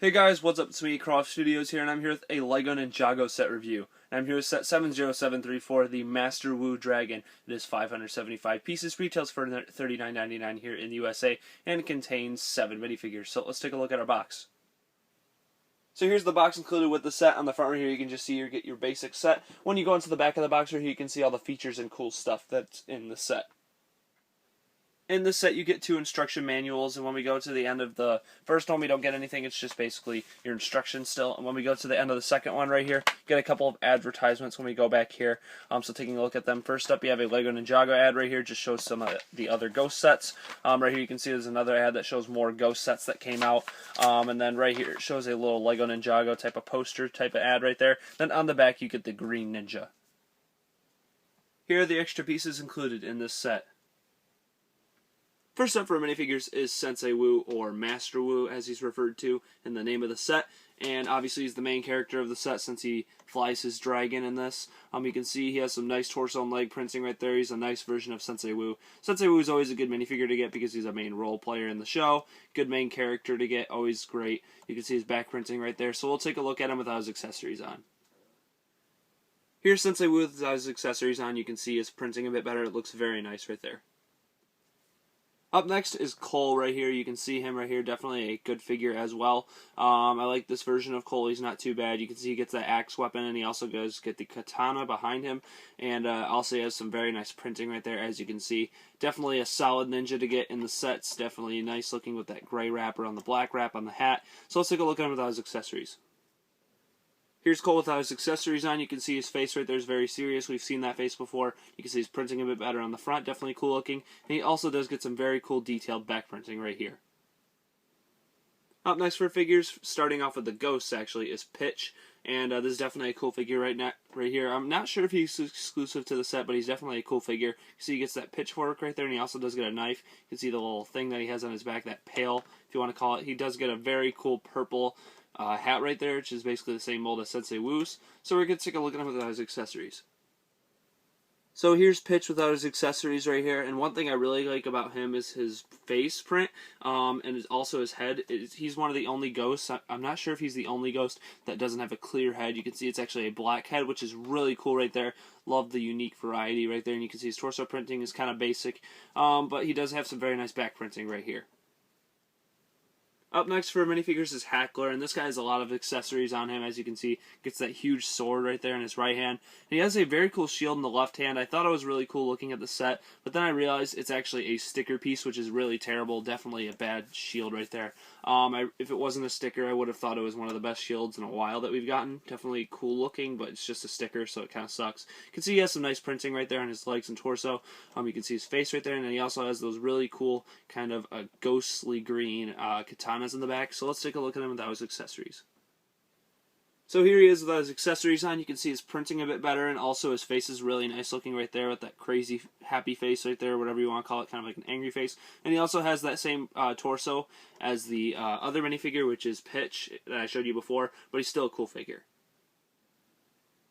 Hey guys, what's up? It's me, Croft Studios here, and I'm here with a Lego Ninjago set review. And I'm here with set 70734, the Master Wu Dragon. It is 575 pieces, retails for $39.99 here in the USA, and it contains 7 minifigures. So let's take a look at our box. So here's the box included with the set. On the front right here, you can just see your basic set. When you go into the back of the box right here, you can see all the features and cool stuff that's in the set. In this set, you get 2 instruction manuals, and when we go to the end of the first one, we don't get anything. It's just basically your instructions still. And when we go to the end of the second one right here, get a couple of advertisements when we go back here. So taking a look at them, first up, you have a Lego Ninjago ad right here. Just shows some of the other Ghost sets. Right here, you can see there's another ad that shows more Ghost sets that came out. And then right here, it shows a little Lego Ninjago type of poster type of ad right there. Then on the back, you get the Green Ninja. Here are the extra pieces included in this set. First up for minifigures is Sensei Wu, or Master Wu as he's referred to in the name of the set, and obviously he's the main character of the set since he flies his dragon in this. You can see he has some nice torso and leg printing right there. He's a nice version of Sensei Wu. Sensei Wu is always a good minifigure to get because he's a main role player in the show. Good main character to get, always great. You can see his back printing right there, so we'll take a look at him without his accessories on. Here's Sensei Wu without his accessories on. You can see his printing a bit better. It looks very nice right there. Up next is Cole right here. You can see him right here. Definitely a good figure as well. I like this version of Cole. He's not too bad. You can see he gets that axe weapon, and he also does get the katana behind him. And also he has some very nice printing right there, as you can see. Definitely a solid ninja to get in the sets. Definitely nice looking with that gray wrapper on the black wrap on the hat. So let's take a look at him without his accessories. Here's Cole without his accessories on. You can see his face right there is very serious. We've seen that face before. You can see he's printing a bit better on the front. Definitely cool looking. And he also does get some very cool detailed back printing right here. Up next for figures, starting off with the Ghosts actually, is Pitch. And this is definitely a cool figure right here. I'm not sure if he's exclusive to the set, but he's definitely a cool figure. You see he gets that pitchfork right there, and he also does get a knife. You can see the little thing that he has on his back, that pail, if you want to call it. He does get a very cool purple hat right there, which is basically the same mold as Sensei Wu's. So we're going to take a look at him without his accessories. So here's Pitch without his accessories right here, and one thing I really like about him is his face print, and also his head. He's one of the only ghosts, I'm not sure if he's the only ghost that doesn't have a clear head. You can see it's actually a black head, which is really cool right there. Love the unique variety right there, and you can see his torso printing is kind of basic, but he does have some very nice back printing right here. Up next for minifigures is Hackler, and this guy has a lot of accessories on him. As you can see, gets that huge sword right there in his right hand. And he has a very cool shield in the left hand. I thought it was really cool looking at the set, but then I realized it's actually a sticker piece, which is really terrible. Definitely a bad shield right there. If it wasn't a sticker, I would have thought it was one of the best shields in a while that we've gotten. Definitely cool looking, but it's just a sticker, so it kind of sucks. You can see he has some nice printing right there on his legs and torso. You can see his face right there, and then he also has those really cool kind of ghostly green katanas in the back. So let's take a look at him without his accessories. So here he is without his accessories on. You can see his printing a bit better, and also his face is really nice looking right there with that crazy happy face right there, whatever you want to call it, kind of like an angry face. And he also has that same torso as the other minifigure, which is Pitch, that I showed you before, but he's still a cool figure.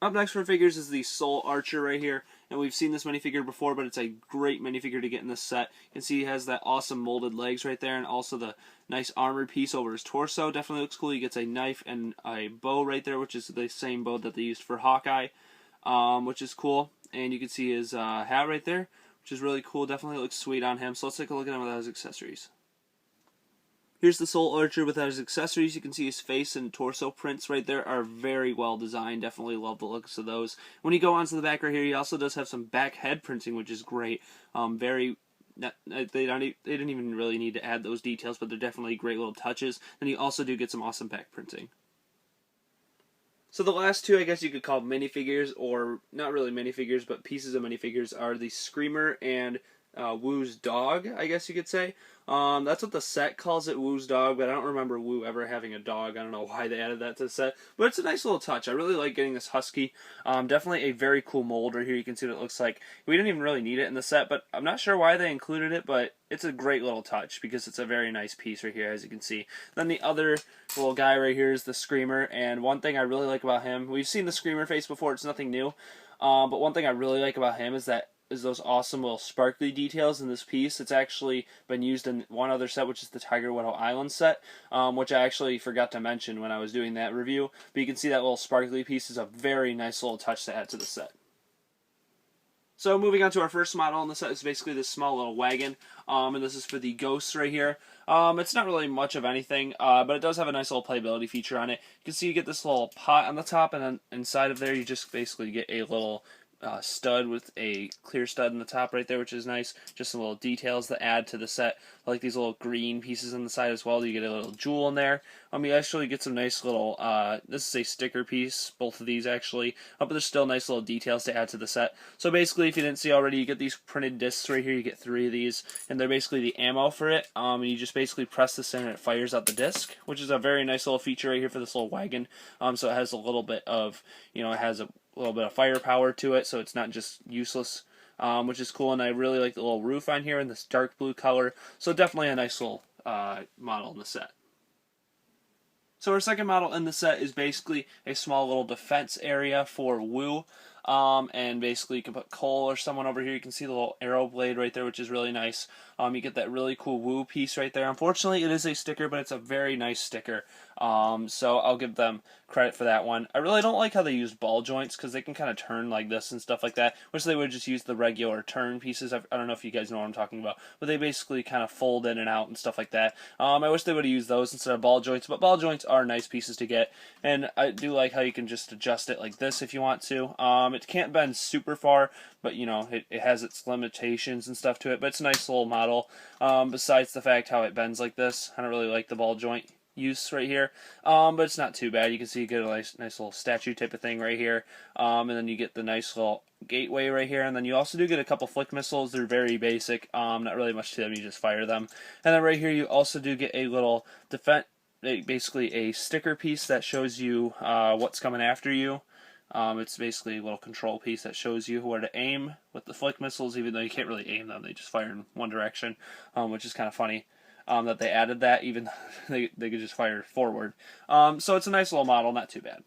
Up next for figures is the Soul Archer right here, and we've seen this minifigure before, but it's a great minifigure to get in this set. You can see he has that awesome molded legs right there, and also the nice armor piece over his torso. Definitely looks cool. He gets a knife and a bow right there, which is the same bow that they used for Hawkeye, which is cool. And you can see his hat right there, which is really cool. Definitely looks sweet on him. So let's take a look at him without his accessories. Here's the Soul Archer without his accessories. You can see his face and torso prints right there are very well designed. Definitely love the looks of those. When you go onto the back right here, he also does have some back head printing, which is great. They didn't even really need to add those details, but they're definitely great little touches. And you also do get some awesome back printing. So the last two, I guess you could call minifigures, or not really minifigures, but pieces of minifigures, are the Screamer and Wu's dog, I guess you could say. That's what the set calls it, Wu's dog, but I don't remember Wu ever having a dog. I don't know why they added that to the set, but it's a nice little touch. I really like getting this husky. Definitely a very cool mold right here. You can see what it looks like. We didn't even really need it in the set, but I'm not sure why they included it, but it's a great little touch because it's a very nice piece right here, as you can see. Then the other little guy right here is the Screamer, and one thing I really like about him, we've seen the Screamer face before, it's nothing new, but one thing I really like about him is that is those awesome little sparkly details in this piece. It's actually been used in one other set, which is the Tiger Widow Island set, which I actually forgot to mention when I was doing that review. But you can see that little sparkly piece is a very nice little touch to add to the set. So moving on to our first model in the set is basically this small little wagon, and this is for the Ghosts right here. It's not really much of anything, but it does have a nice little playability feature on it. You can see you get this little pot on the top, and then inside of there you just basically get a little stud with a clear stud in the top right there, which is nice. Just some little details that add to the set. I like these little green pieces on the side as well. You get a little jewel in there. You actually get some nice little, this is a sticker piece, both of these actually, but there's still nice little details to add to the set. So basically, if you didn't see already, you get these printed discs right here. You get 3 of these, and they're basically the ammo for it. And you just basically press this in and it fires out the disc, which is a very nice little feature right here for this little wagon. So it has a little bit of, it has a little bit of firepower to it, so it's not just useless, which is cool. And I really like the little roof on here in this dark blue color, so definitely a nice little model in the set. So our second model in the set is basically a small little defense area for Wu. And basically you can put Cole or someone over here. You can see the little arrow blade right there, which is really nice. You get that really cool Wu piece right there. Unfortunately, it is a sticker, but it's a very nice sticker. So I'll give them credit for that one. I really don't like how they use ball joints, because they can kind of turn like this and stuff like that. Wish they would just use the regular turn pieces. I don't know if you guys know what I'm talking about, but they basically kind of fold in and out and stuff like that. I wish they would have used those instead of ball joints, but ball joints are nice pieces to get. And I do like how you can just adjust it like this if you want to. It can't bend super far, but it has its limitations and stuff to it. But it's a nice little model. Besides the fact how it bends like this, I don't really like the ball joint use right here, but it's not too bad. You can see you get a nice little statue type of thing right here, and then you get the nice little gateway right here, and then you also do get a couple flick missiles. They're very basic, not really much to them. You just fire them, and then right here you also do get a little defense, basically a sticker piece that shows you what's coming after you. It's basically a little control piece that shows you where to aim with the flick missiles, even though you can't really aim them. They just fire in one direction, which is kind of funny that they added that, even though they could just fire forward. So it's a nice little model, not too bad.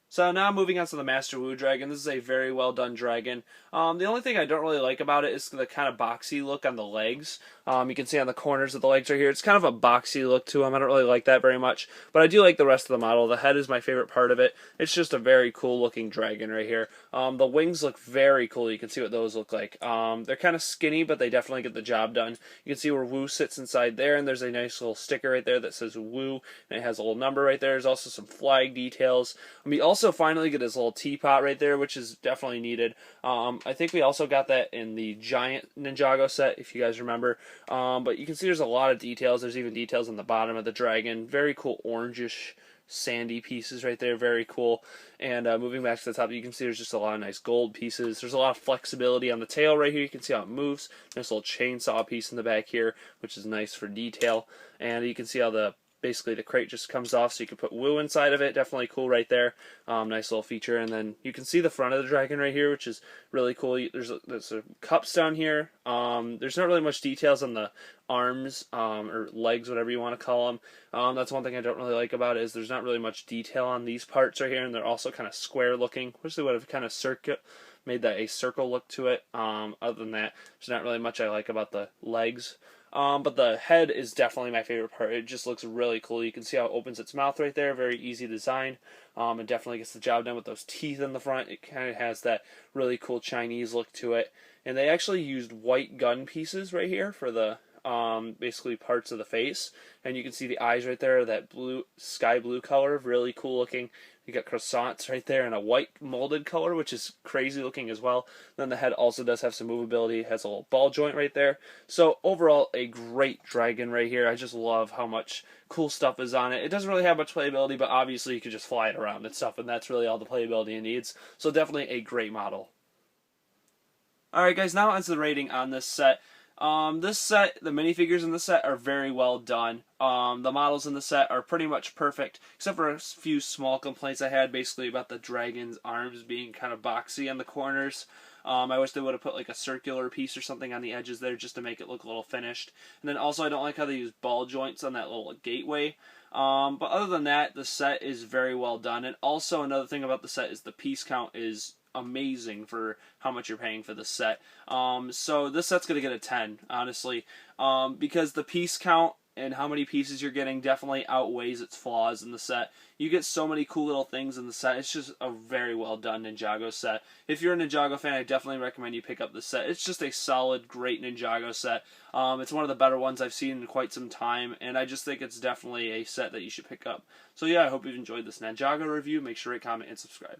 So now moving on to the Master Wu Dragon. This is a very well done dragon. The only thing I don't really like about it is the kind of boxy look on the legs. You can see on the corners of the legs right here, it's kind of a boxy look to them. I don't really like that very much, but I do like the rest of the model. The head is my favorite part of it. It's just a very cool looking dragon right here. The wings look very cool. You can see what those look like. They're kind of skinny, but they definitely get the job done. You can see where Wu sits inside there, and there's a nice little sticker right there that says Wu, and it has a little number right there. There's also some flag details. We also finally get his little teapot right there, which is definitely needed. I think we also got that in the giant Ninjago set, if you guys remember. But you can see there's a lot of details. There's even details on the bottom of the dragon. Very cool orangish sandy pieces right there. Very cool. And moving back to the top, you can see there's just a lot of nice gold pieces. There's a lot of flexibility on the tail right here. You can see how it moves. Nice little chainsaw piece in the back here, which is nice for detail. And you can see how basically the crate just comes off, so you can put Wu inside of it. Definitely cool right there. Nice little feature. And then you can see the front of the dragon right here, which is really cool. There's cups down here. There's not really much details on the arms or legs, whatever you want to call them. That's one thing I don't really like about it, is there's not really much detail on these parts right here, and they're also kind of square looking. Wish they would have kind of made that a circle look to it. Other than that, there's not really much I like about the legs. But the head is definitely my favorite part. It just looks really cool. You can see how it opens its mouth right there. Very easy design. It definitely gets the job done with those teeth in the front. It kind of has that really cool Chinese look to it. And they actually used white gun pieces right here for the basically parts of the face. And you can see the eyes right there, that blue, sky blue color. Really cool looking. You got croissants right there in a white molded color, which is crazy looking as well. Then the head also does have some movability. It has a little ball joint right there. So overall, a great dragon right here. I just love how much cool stuff is on it. It doesn't really have much playability, but obviously you can just fly it around and stuff, and that's really all the playability it needs. So definitely a great model. Alright guys, now onto the rating on this set. This set, the minifigures in the set are very well done. The models in the set are pretty much perfect, except for a few small complaints I had, basically about the dragon's arms being kind of boxy on the corners. I wish they would have put like a circular piece or something on the edges there just to make it look a little finished. And then also I don't like how they use ball joints on that little gateway. But other than that, the set is very well done. And also another thing about the set is the piece count is amazing for how much you're paying for the set. So this set's going to get a 10, honestly, because the piece count and how many pieces you're getting definitely outweighs its flaws in the set. You get so many cool little things in the set. It's just a very well done Ninjago set. If you're a Ninjago fan, I definitely recommend you pick up this set. It's just a solid, great Ninjago set. It's one of the better ones I've seen in quite some time, and I just think it's definitely a set that you should pick up. So yeah, I hope you've enjoyed this Ninjago review. Make sure to rate, comment, and subscribe.